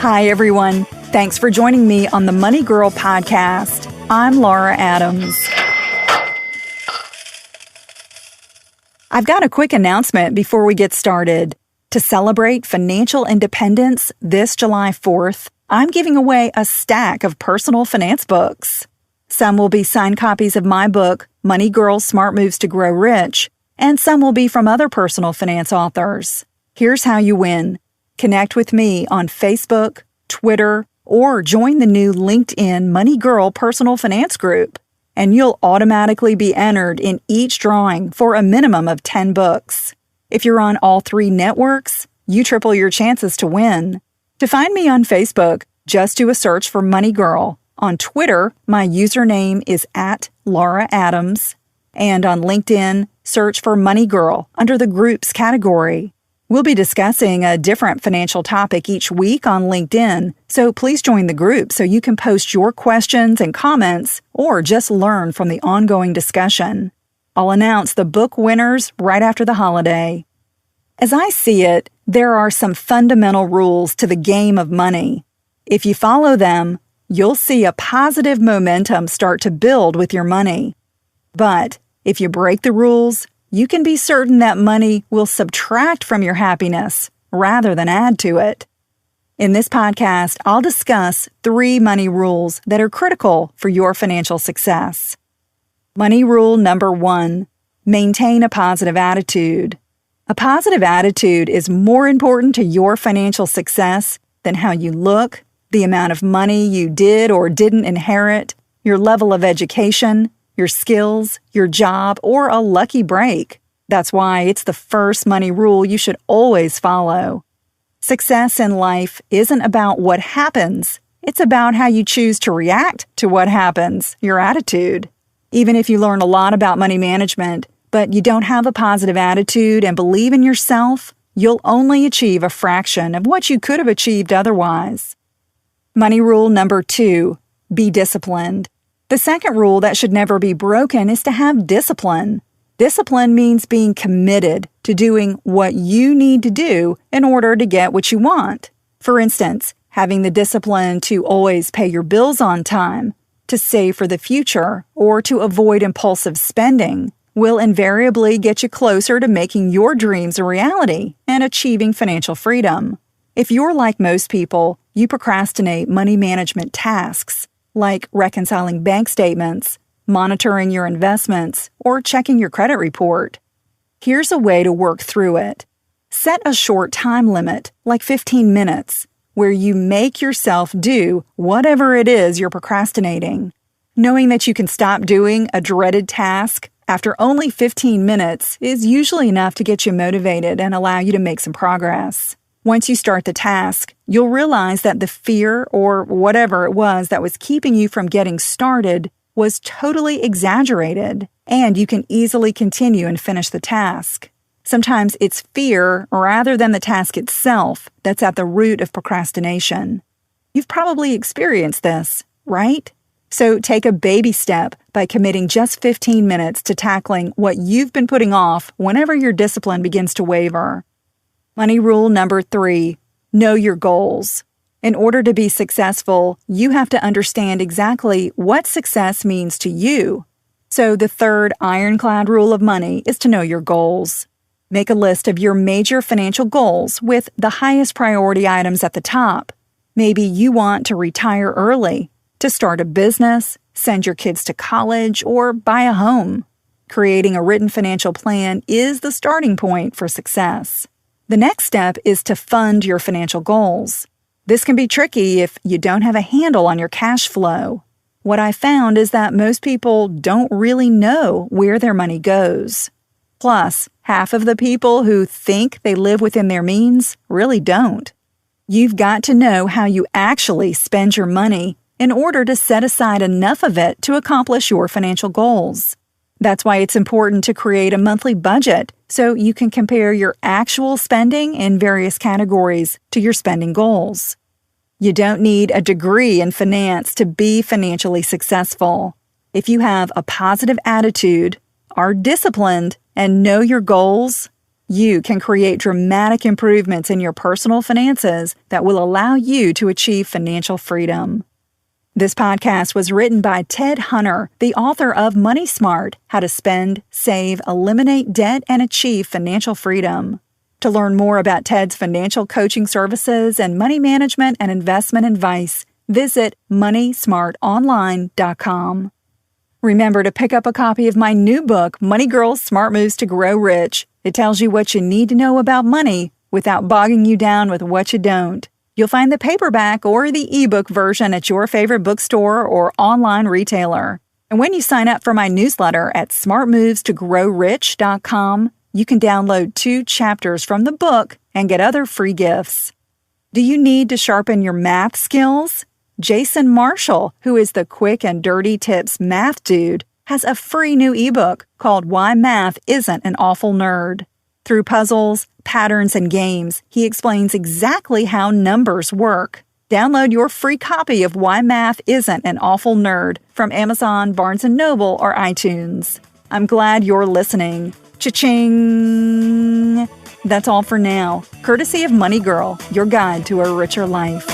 Hi, everyone. Thanks for joining me on the Money Girl podcast. I'm Laura Adams. I've got a quick announcement before we get started. To celebrate financial independence this July 4th, I'm giving away a stack of personal finance books. Some will be signed copies of my book, Money Girl: Smart Moves to Grow Rich, and some will be from other personal finance authors. Here's how you win. Connect with me on Facebook, Twitter, or join the new LinkedIn Money Girl Personal Finance Group, and you'll automatically be entered in each drawing for a minimum of 10 books. If you're on all three networks, you triple your chances to win. To find me on Facebook, just do a search for Money Girl. On Twitter, my username is @LauraAdams, and on LinkedIn, search for Money Girl under the Groups category. We'll be discussing a different financial topic each week on LinkedIn, so please join the group so you can post your questions and comments or just learn from the ongoing discussion. I'll announce the book winners right after the holiday. As I see it, there are some fundamental rules to the game of money. If you follow them, you'll see a positive momentum start to build with your money. But if you break the rules, you can be certain that money will subtract from your happiness rather than add to it. In this podcast, I'll discuss 3 money rules that are critical for your financial success. Money rule number 1, maintain a positive attitude. A positive attitude is more important to your financial success than how you look, the amount of money you did or didn't inherit, your level of education, your skills, your job, or a lucky break. That's why it's the first money rule you should always follow. Success in life isn't about what happens. It's about how you choose to react to what happens, your attitude. Even if you learn a lot about money management, but you don't have a positive attitude and believe in yourself, you'll only achieve a fraction of what you could have achieved otherwise. Money rule number 2, be disciplined. The second rule that should never be broken is to have discipline. Discipline means being committed to doing what you need to do in order to get what you want. For instance, having the discipline to always pay your bills on time, to save for the future, or to avoid impulsive spending will invariably get you closer to making your dreams a reality and achieving financial freedom. If you're like most people, you procrastinate money management tasks, like reconciling bank statements, monitoring your investments, or checking your credit report. Here's a way to work through it. Set a short time limit, like 15 minutes, where you make yourself do whatever it is you're procrastinating. Knowing that you can stop doing a dreaded task after only 15 minutes is usually enough to get you motivated and allow you to make some progress. Once you start the task, you'll realize that the fear or whatever it was that was keeping you from getting started was totally exaggerated, and you can easily continue and finish the task. Sometimes it's fear rather than the task itself that's at the root of procrastination. You've probably experienced this, right? So take a baby step by committing just 15 minutes to tackling what you've been putting off whenever your discipline begins to waver. Money rule number 3, know your goals. In order to be successful, you have to understand exactly what success means to you. So the third ironclad rule of money is to know your goals. Make a list of your major financial goals with the highest priority items at the top. Maybe you want to retire early, to start a business, send your kids to college, or buy a home. Creating a written financial plan is the starting point for success. The next step is to fund your financial goals. This can be tricky if you don't have a handle on your cash flow. What I found is that most people don't really know where their money goes. Plus, half of the people who think they live within their means really don't. You've got to know how you actually spend your money in order to set aside enough of it to accomplish your financial goals. That's why it's important to create a monthly budget so you can compare your actual spending in various categories to your spending goals. You don't need a degree in finance to be financially successful. If you have a positive attitude, are disciplined, and know your goals, You can create dramatic improvements in your personal finances that will allow you to achieve financial freedom. This podcast was written by Ted Hunter, the author of Money Smart: How to Spend, Save, Eliminate Debt, and Achieve Financial Freedom. To learn more about Ted's financial coaching services and money management and investment advice, visit moneysmartonline.com. Remember to pick up a copy of my new book, Money Girls Smart Moves to Grow Rich. It tells you what you need to know about money without bogging you down with what you don't. You'll find the paperback or the ebook version at your favorite bookstore or online retailer. And when you sign up for my newsletter at smartmovestogrowrich.com, you can download 2 chapters from the book and get other free gifts. Do you need to sharpen your math skills? Jason Marshall, who is the Quick and Dirty Tips math dude, has a free new ebook called Why Math Isn't an Awful Nerd. Through puzzles, patterns, and games, he explains exactly how numbers work. Download your free copy of Why Math Isn't an Awful Nerd from Amazon, Barnes & Noble, or iTunes. I'm glad you're listening. Cha-ching! That's all for now. Courtesy of Money Girl, your guide to a richer life.